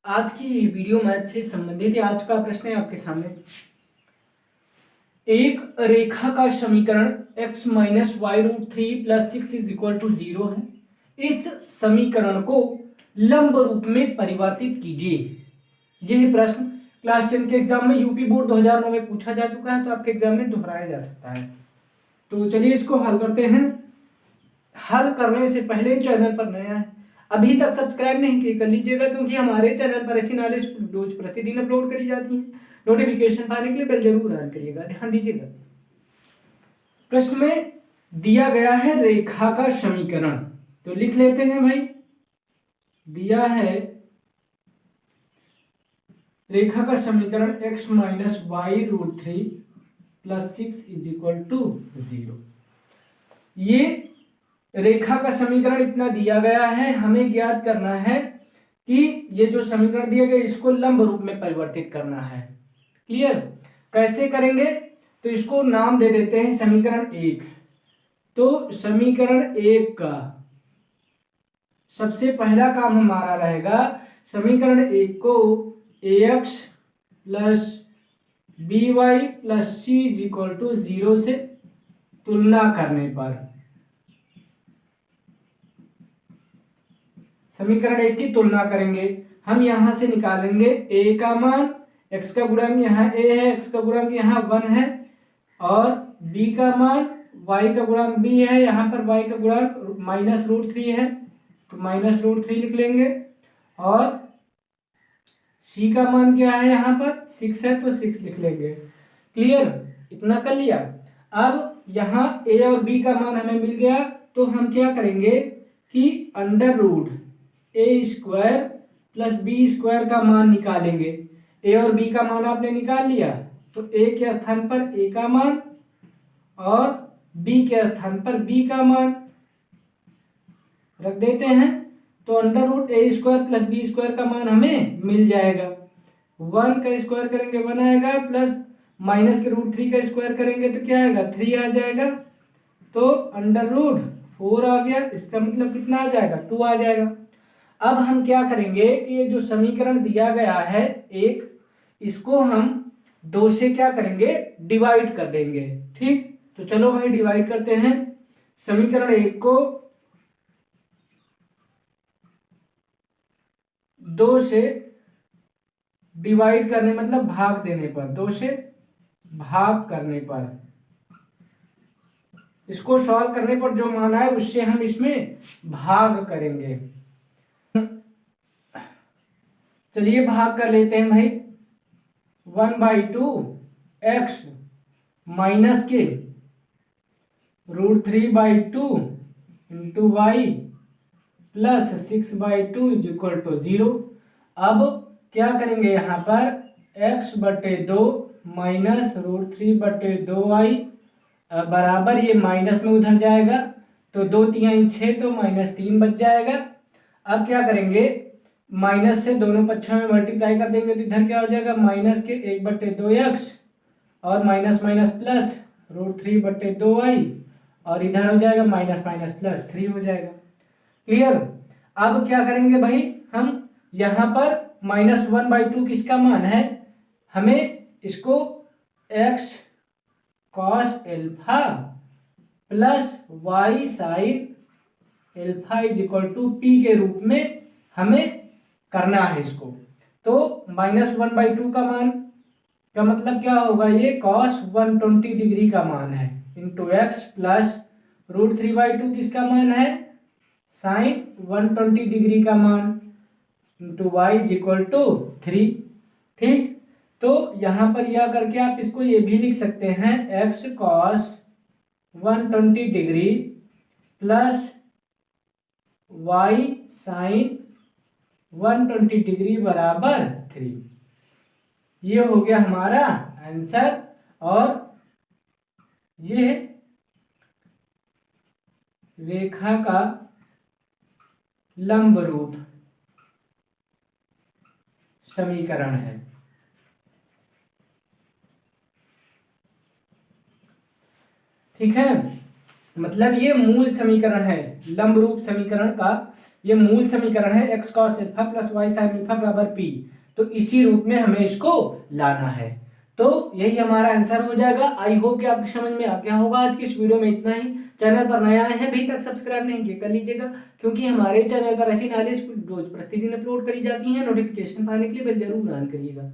आज की video math से संबंधित है। आज का प्रश्न है आपके सामने। एक रेखा का समीकरण x minus Y root three plus six is equal to 0 है। इस समीकरण को लंब रूप में परिवर्तित कीजिए। यह प्रश्न क्लास 10 के एग्जाम में यूपी बोर्ड 2009 में पूछा जा चुका है, तो आपके एग्जाम में दोहराया जा सकता है। तो चलिए इसको हल करते हैं। हल करने से पहले चैनल पर नया है, अभी तक सब्सक्राइब नहीं किए कर लीजिएगा, क्योंकि हमारे चैनल पर ऐसी नॉलेज वीडियोज प्रतिदिन अपलोड करी जाती हैं। नोटिफिकेशन पाने के लिए बेल जरूर ऑन करिएगा, ध्यान दीजिएगा। प्रश्न में दिया गया है रेखा का समीकरण, तो लिख लेते हैं भाई। दिया है रेखा का समीकरण x minus Y root three plus six is equal to 0। ये रेखा का समीकरण इतना दिया गया है, हमें ज्ञात करना है कि ये जो समीकरण दिया गया इसको लंब रूप में परिवर्तित करना है। क्लियर? कैसे करेंगे? तो इसको नाम दे देते हैं समीकरण एक। तो समीकरण एक का सबसे पहला काम हमारा रहेगा, समीकरण एक को ax plus B Y plus C is equal to 0 से तुलना करने पर समीकरण एक की तुलना करेंगे। हम यहां से निकालेंगे a का मान, x का गुणांक यहाँ a है, x का गुणांक यहाँ 1 है, और b का मान y का गुणांक b है, यहाँ पर y का गुणांक माइनस रूट थ्री है, तो माइनस रूट थ्री लिख लेंगे, और c का मान क्या है, यहाँ पर 6 है तो 6 लिख लेंगे। क्लियर? इतना कर लिया। अब यहाँ a और b का मान हमें मिल गया, तो हम क्या करेंगे कि अंडर रूट ए स्क्वायर प्लस बी स्क्वायर का मान निकालेंगे। ए और बी का मान आपने निकाल लिया, तो ए के स्थान पर ए का मान और बी के स्थान पर बी का मान रख देते हैं, तो अंडर रूट ए स्क्वायर प्लस बी स्क्वायर का मान हमें मिल जाएगा। 1 का स्क्वायर करेंगे 1 आएगा, प्लस माइनस के रूट थ्री का स्क्वायर करेंगे तो क्या आएगा 3 आ जाएगा, तो अंडर रूट 4 आ गया। इसका मतलब कितना आ जाएगा 2 आ जाएगा। अब हम क्या करेंगे कि ये जो समीकरण दिया गया है एक, इसको हम 2 से क्या करेंगे डिवाइड कर देंगे। ठीक, तो चलो भाई डिवाइड करते हैं। समीकरण एक को 2 से डिवाइड करने मतलब भाग देने पर, 2 से भाग करने पर, इसको सॉल्व करने पर जो मान आए उससे हम इसमें भाग करेंगे। चलिए भाग कर लेते हैं भाई। 1/2 x माइनस के root 3/2 into Y plus 6/2 is equal to 0। अब क्या करेंगे यहाँ पर x/2 माइनस रूट 3/2y बराबर, ये माइनस में उधर जाएगा तो 2 3 6, तो -3 बच जाएगा। अब क्या करेंगे, माइनस से दोनों पक्षों में मल्टीप्लाई कर देंगे, तो इधर क्या हो जाएगा माइनस के 1/2x और minus minus plus root 3/2y, और इधर हो जाएगा माइनस माइनस प्लस 3 हो जाएगा। क्लियर? अब क्या करेंगे भाई, हम यहाँ पर -1/2 किसका मान है, हमें इसको x cos alpha plus y sin alpha is equal to p के रूप में हमें करना है इसको। तो -1/2 का मान का मतलब क्या होगा, ये cos 120 डिग्री का मान है, इंटू एक्स प्लस रूट 3/2 किसका मान है, साइन 120 डिग्री का मान, into Y is equal to 3। ठीक, तो यहां पर यह करके आप इसको ये भी लिख सकते हैं, x cos 120 degree plus y sine 120 degree बराबर 3। ये हो गया हमारा आंसर, और ये रेखा का लंब रूप समीकरण है। ठीक है, मतलब ये मूल समीकरण है, लंब रूप समीकरण का ये मूल समीकरण है, X cos alpha plus Y sine alpha बराबर पी। तो इसी रूप में हमें इसको लाना है। तो यही हमारा आंसर हो जाएगा। आई होप कि आपकी समझ में आ गया होगा। आज की इस वीडियो में इतना ही। चैनल पर नया आए हैं अभी तक सब्सक्राइब नहीं किए कर लीजिएगा, क्योंकि हमारे चैनल पर ऐसी नॉलेज रोज प्रतिदिन अपलोड करी जाती है। नोटिफिकेशन पाने के लिए बेल जरूर ऑन करिएगा।